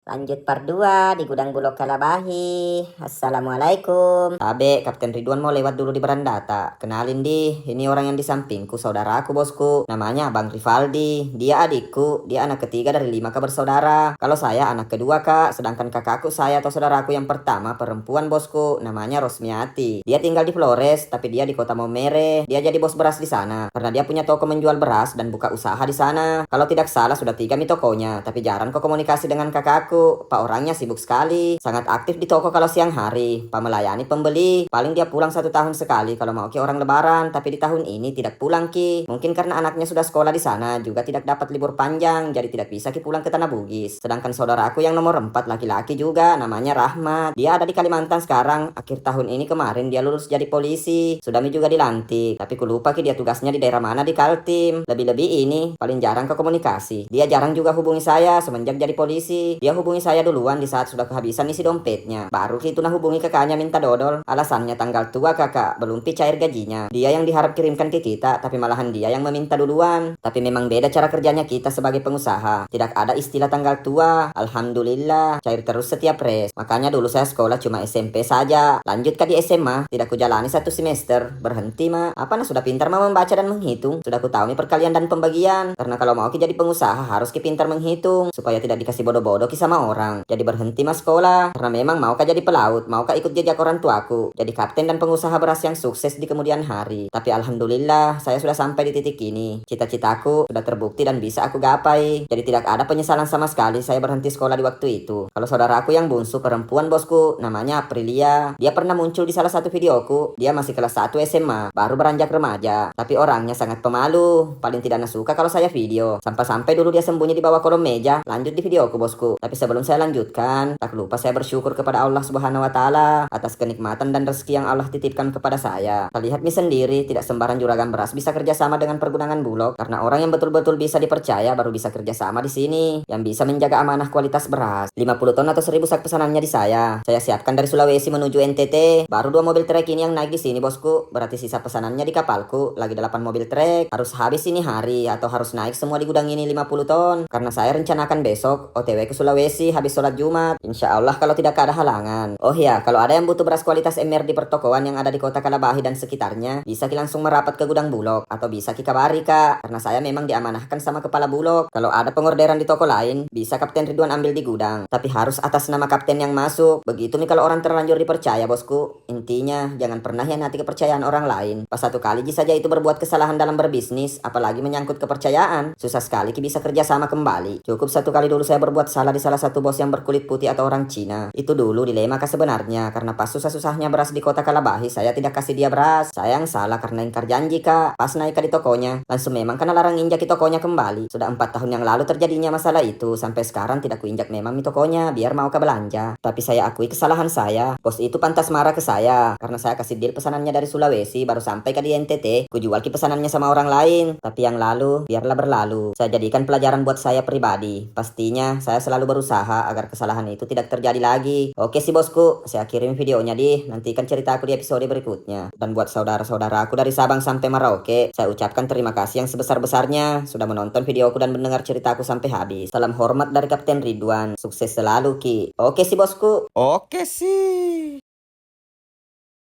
Lanjut part 2 di Gudang Bulog Kalabahi. Assalamualaikum. Abe, Kapten Ridwan mau lewat dulu di berandata. Kenalin ini orang yang di sampingku, saudaraku bosku. Namanya Bang Rivaldi. Dia adikku, dia anak ketiga dari 5 bersaudara. Kalau saya anak kedua kak, sedangkan kakakku saya atau saudaraku yang pertama perempuan bosku. Namanya Rosmiati. Dia tinggal di Flores, tapi dia di kota Maumere. Dia jadi bos beras di sana. Karena dia punya toko menjual beras dan buka usaha di sana. Kalau tidak salah sudah 3 tokonya, tapi jarang kok komunikasi dengan kakakku. Pak orangnya sibuk sekali, sangat aktif di toko kalau siang hari, Pak melayani pembeli. Paling dia pulang 1 tahun sekali kalau mau ki orang lebaran, tapi di tahun ini tidak pulang ki. Mungkin karena anaknya sudah sekolah di sana, juga tidak dapat libur panjang, jadi tidak bisa ki pulang ke Tanah Bugis. Sedangkan saudara aku yang nomor 4 laki-laki juga, namanya Rahmat. Dia ada di Kalimantan sekarang, akhir tahun ini kemarin dia lulus jadi polisi. Sudah juga dilantik, tapi ku lupa ki dia tugasnya di daerah mana di Kaltim. Lebih-lebih ini paling jarang ke komunikasi. Dia jarang juga hubungi saya semenjak jadi polisi. Dia hubungi saya duluan di saat sudah kehabisan isi dompetnya. Baru itu nah hubungi kakaknya minta dodol. Alasannya tanggal tua kakak, belum cair gajinya. Dia yang diharap kirimkan ke kita, tapi malahan dia yang meminta duluan. Tapi memang beda cara kerjanya kita sebagai pengusaha. Tidak ada istilah tanggal tua. Alhamdulillah, cair terus setiap res. Makanya dulu saya sekolah cuma SMP saja. Lanjut ke di SMA, tidak kujalani 1 semester. Berhenti mah. Apa nah sudah pintar mah membaca dan menghitung. Sudah ku tahu nih perkalian dan pembagian. Karena kalau mau ki jadi pengusaha harus ki pintar menghitung supaya tidak dikasih bodoh-bodoh ki sama orang. Jadi berhenti mas sekolah karena memang mau kah jadi pelaut, mau kah ikut jejak orang tuaku, jadi kapten dan pengusaha beras yang sukses di kemudian hari. Tapi alhamdulillah saya sudah sampai di titik ini. Cita-citaku sudah terbukti dan bisa aku gapai. Jadi tidak ada penyesalan sama sekali saya berhenti sekolah di waktu itu. Kalau saudara aku yang bungsu perempuan bosku, namanya Aprilia. Dia pernah muncul di salah satu videoku. Dia masih kelas 1 SMA, baru beranjak remaja. Tapi orangnya sangat pemalu, paling tidak suka kalau saya video. Sampai-sampai dulu dia sembunyi di bawah kolom meja. Lanjut di videoku bosku. Tapi sebelum saya lanjutkan, tak lupa saya bersyukur kepada Allah Subhanahu wa taala atas kenikmatan dan rezeki yang Allah titipkan kepada saya. Terlihat mie sendiri, tidak sembarang juragan beras bisa kerjasama dengan pergunangan Bulog, karena orang yang betul-betul bisa dipercaya baru bisa kerjasama di sini, yang bisa menjaga amanah kualitas beras. 50 ton atau 1000 sak pesanannya di saya. Saya siapkan dari Sulawesi menuju NTT. Baru 2 mobil trek ini yang naik di sini bosku. Berarti sisa pesanannya di kapalku lagi 8 mobil trek. Harus habis ini hari atau harus naik semua di gudang ini 50 ton. Karena saya rencanakan besok OTW ke Sulawesi habis sholat Jumat. Insya Allah kalau tidak ada halangan. Oh ya, kalau ada yang butuh beras kualitas MR di pertokoan yang ada di kota Kalabahi dan sekitarnya, bisa ki langsung merapat ke gudang Bulog atau bisa ki kabari kak. Karena saya memang diamanahkan sama kepala Bulog. Kalau ada pengorderan di toko lain, bisa Kapten Ridwan ambil di gudang. Tapi harus atas nama kapten yang masuk. Begitu nih kalau orang terlanjur dipercaya bosku. Intinya jangan pernah hianati kepercayaan orang lain. Pas 1 kali saja itu berbuat kesalahan dalam berbisnis, apalagi menyangkut kepercayaan, susah sekali ki bisa kerja sama kembali. Cukup 1 kali dulu saya berbuat salah di salah satu bos yang berkulit putih atau orang Cina. Itu dulu dilema sebenarnya, karena pas susah-susahnya beras di kota Kalabahi saya tidak kasih dia beras. Saya yang salah karena ingkar janji kak. Pas naik di tokonya, langsung memang karena larang injak di tokonya kembali. Sudah 4 tahun yang lalu terjadinya masalah itu. Sampai sekarang tidak kuinjak memang di tokonya biar mau ke belanja. Tapi saya akui kesalahan saya. Bos itu pantas marah ke saya karena saya kasih deal pesanannya dari Sulawesi baru sampai ke di NTT. Ku jual ki pesanannya sama orang lain. Tapi yang lalu biarlah berlalu. Saya jadikan pelajaran buat saya pribadi. Pastinya saya selalu berusaha agar kesalahan itu tidak terjadi lagi. Oke sih bosku, saya kirim videonya nantikan cerita aku di episode berikutnya. Dan buat saudara-saudara aku dari Sabang sampai Merauke, saya ucapkan terima kasih yang sebesar-besarnya sudah menonton videoku dan mendengar ceritaku sampai habis. Salam hormat dari Kapten Ridwan, sukses selalu ki. Oke sih bosku. Oke sih.